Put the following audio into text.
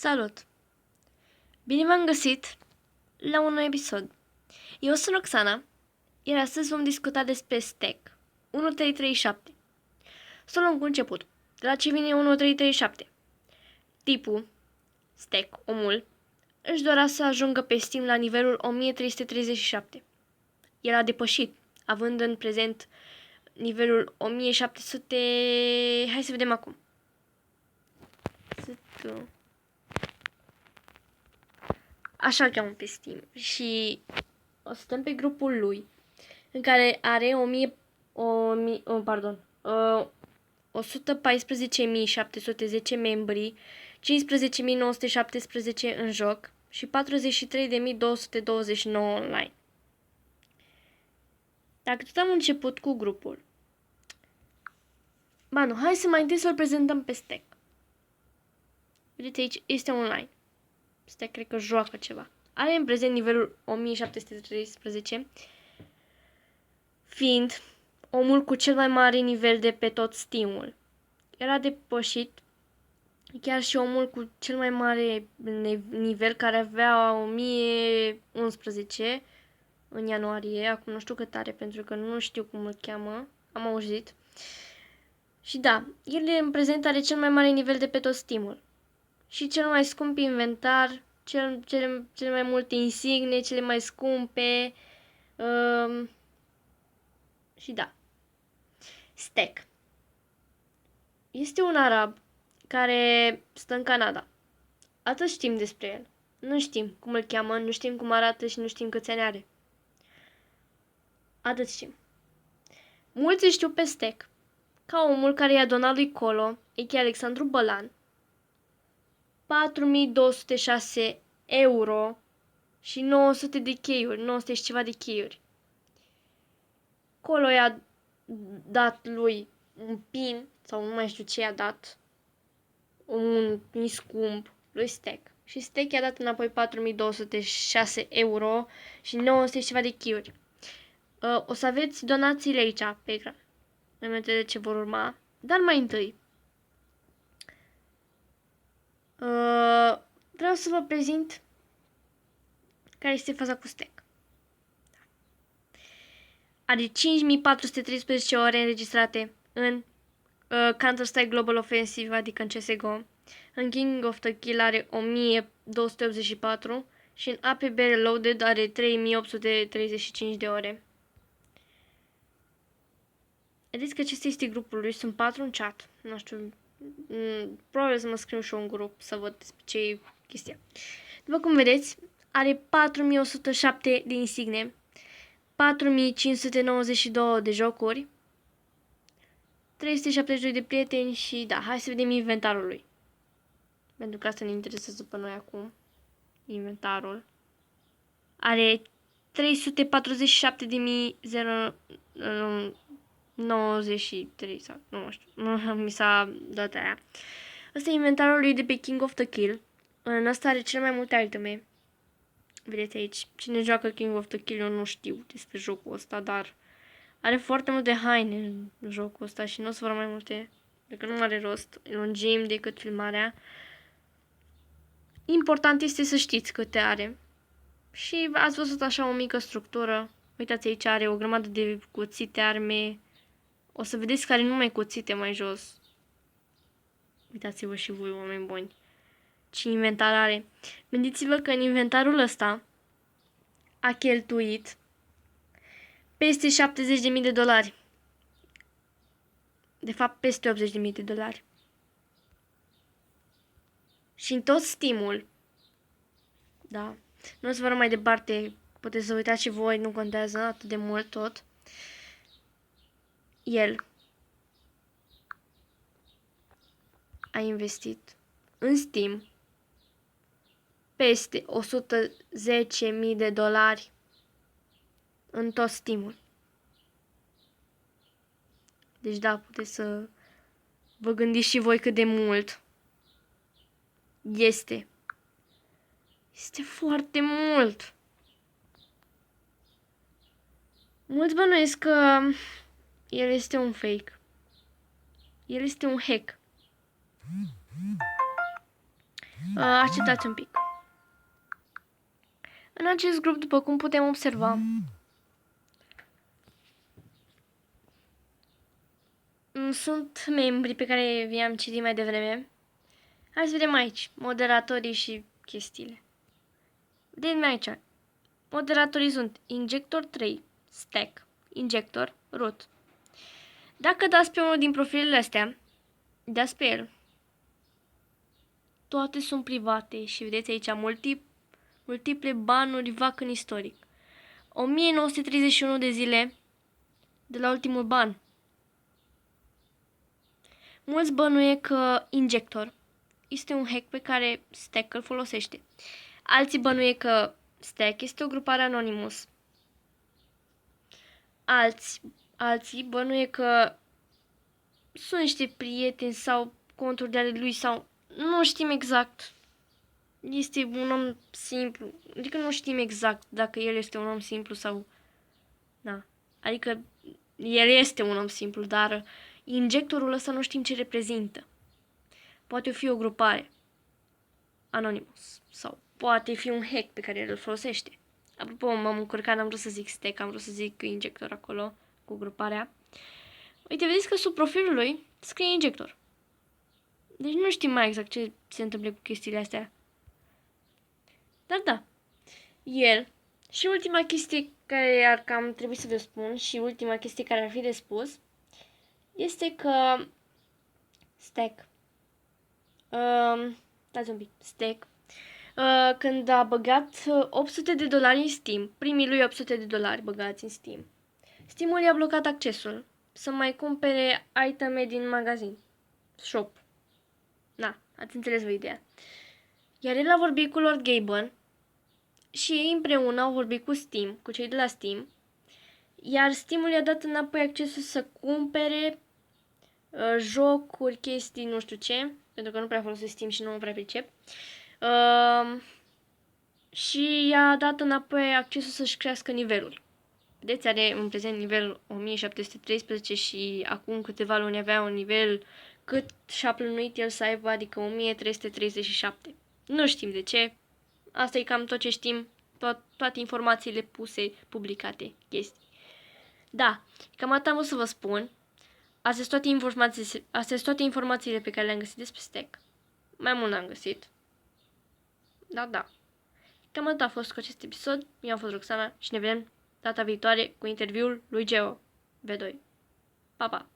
Salut! Bine v-am găsit la un nou episod. Eu sunt Roxana, iar astăzi vom discuta despre stack 1337. Să luăm cu început. De la ce vine 1337? Tipul, stack, omul, își dorea să ajungă pe Steam la nivelul 1337. El a depășit, având în prezent nivelul 1700... Hai să vedem acum. Așa îl cheamă pe Steam. Și o să stăm pe grupul lui, în care are 114.710 membri, 15.917 în joc și 43.229 online. Dacă tot am început cu grupul, hai să mai întâi să-l prezentăm pe stack. Vedeți aici, este online. Stack cred că joacă ceva. Are în prezent nivelul 1713, fiind omul cu cel mai mare nivel de pe tot Steam-ul. Era depășit chiar și omul cu cel mai mare nivel, care avea 1011 în ianuarie. Acum nu știu cât are, pentru că nu știu cum îl cheamă. Am auzit. Și da, el în prezent are cel mai mare nivel de pe tot Steam-ul. Și cel mai scump inventar, cele mai multe insigne, cele mai scumpe. Și da. Stack. Este un arab care stă în Canada. Atât știm despre el. Nu știm cum îl cheamă, nu știm cum arată și nu știm câți ani are. Atât știm. Mulți știu pe stack ca omul care i-a donat lui Colo, a.k.a. Alexandru Bălan, 4.206 euro și 900 de cheiuri, 900 și ceva de cheiuri. Colo i-a dat lui un pin, sau nu mai știu ce i-a dat, un pin scump lui stack. Și stack i-a dat înapoi 4.206 euro și 900 și ceva de cheiuri. O să aveți donațiile aici pe ecran, în momente de ce vor urma, dar mai întâi vreau să vă prezint care este faza cu stack. Are 5413 ore înregistrate în Counter-Strike Global Offensive, adică în CSGO. În King of the Kill are 1284 și în APB Reloaded are 3835 de ore. Vedeți că acesta este grupul lui, sunt 4 în chat. Nu știu, probabil să mă scriu și eu în grup să văd despre ce e chestia. După cum vedeți, are 4107 de insigne, 4592 de jocuri, 372 de prieteni și da, hai să vedem inventarul lui. Pentru că asta ne interesează pe noi acum. Inventarul. Are 347.093 sau nu știu, nu mi s-a dat aia. Asta e inventarul lui de pe King of the Kill. În asta are cel mai multe iteme. Vedeți aici, cine joacă King of the Kill, eu nu știu despre jocul ăsta, dar are foarte multe haine în jocul ăsta și nu o să vă mai multe, pentru că nu are rost, lungim decât filmarea. Important este să știți câte are. Și ați văzut așa o mică structură. Uitați aici, are o grămadă de cuțite, arme. O să vedeți care nu mai cuțite mai jos. Uitați-vă și voi, oameni buni, ce inventar are. Gândiți-vă că în inventarul ăsta a cheltuit peste 70.000 de dolari. De fapt, peste 80.000 de dolari. Și în tot Steam-ul, da, nu o să vă rog mai departe, puteți să uitați și voi, nu contează atât de mult tot. El a investit în Steam peste 110.000 de dolari în tot Steam-ul. Deci da, puteți să vă gândiți și voi cât de mult este. Este foarte mult. Mulți bănuiesc că el este un fake. El este un hack. Așteptați un pic. În acest grup, după cum putem observa, sunt membri pe care vi-am citit mai devreme. Hai să vedem aici, moderatorii și chestiile. Vedem aici, moderatorii sunt Injector 3, Stack, Injector, Root. Dacă dați pe unul din profilele astea, dați pe el. Toate sunt private și vedeți aici multiple banuri vac în istoric. 1931 de zile de la ultimul ban. Mulți bănuie că Injector este un hack pe care Stack îl folosește. Alții bănuie că Stack este o grupare Anonymous. Alții bănuie că sunt niște prieteni sau conturi de ale lui sau nu știm exact. Este un om simplu. Adică nu știm exact dacă el este un om simplu sau... Da. Adică el este un om simplu, dar injectorul ăsta nu știm ce reprezintă. Poate fi o grupare Anonymous sau poate fi un hack pe care el îl folosește. Apropo, m-am încurcat, n-am vrut să zic Stack, am vrut să zic Injector acolo cu gruparea. Uite, vedeți că sub profilul lui scrie Injector. Deci nu știm mai exact ce se întâmplă cu chestiile astea. Dar da, el. Și ultima chestie care ar cam trebui să vă spun și ultima chestie care ar fi de spus este că Stack, dați un pic, Stack, când a băgat $800 în Steam, primii lui $800 băgați în Steam, Steam-ul i-a blocat accesul să mai cumpere iteme din magazin, shop. Da, ați înțeles voi ideea. Iar el a vorbit cu Lord Gaben și ei împreună au vorbit cu Steam, cu cei de la Steam, iar Steam-ul i-a dat înapoi accesul să cumpere jocuri, chestii, nu știu ce, pentru că nu prea folosesc Steam și nu mă prea pricep. Și i-a dat înapoi accesul să-și crească nivelul. Vedeți, are în prezent nivel 1713 și acum câteva luni avea un nivel cât și-a plănuit el să aibă, adică 1337. Nu știm de ce. Asta e cam tot ce știm, toate informațiile puse, publicate, chestii. Da, cam atât am vrut să vă spun. Astea sunt toate informațiile pe care le-am găsit despre Stack. Mai mult n-am găsit. Da. Cam atât a fost cu acest episod. Eu am fost Roxana și ne vedem data viitoare cu interviul lui Geo V2. Pa, pa!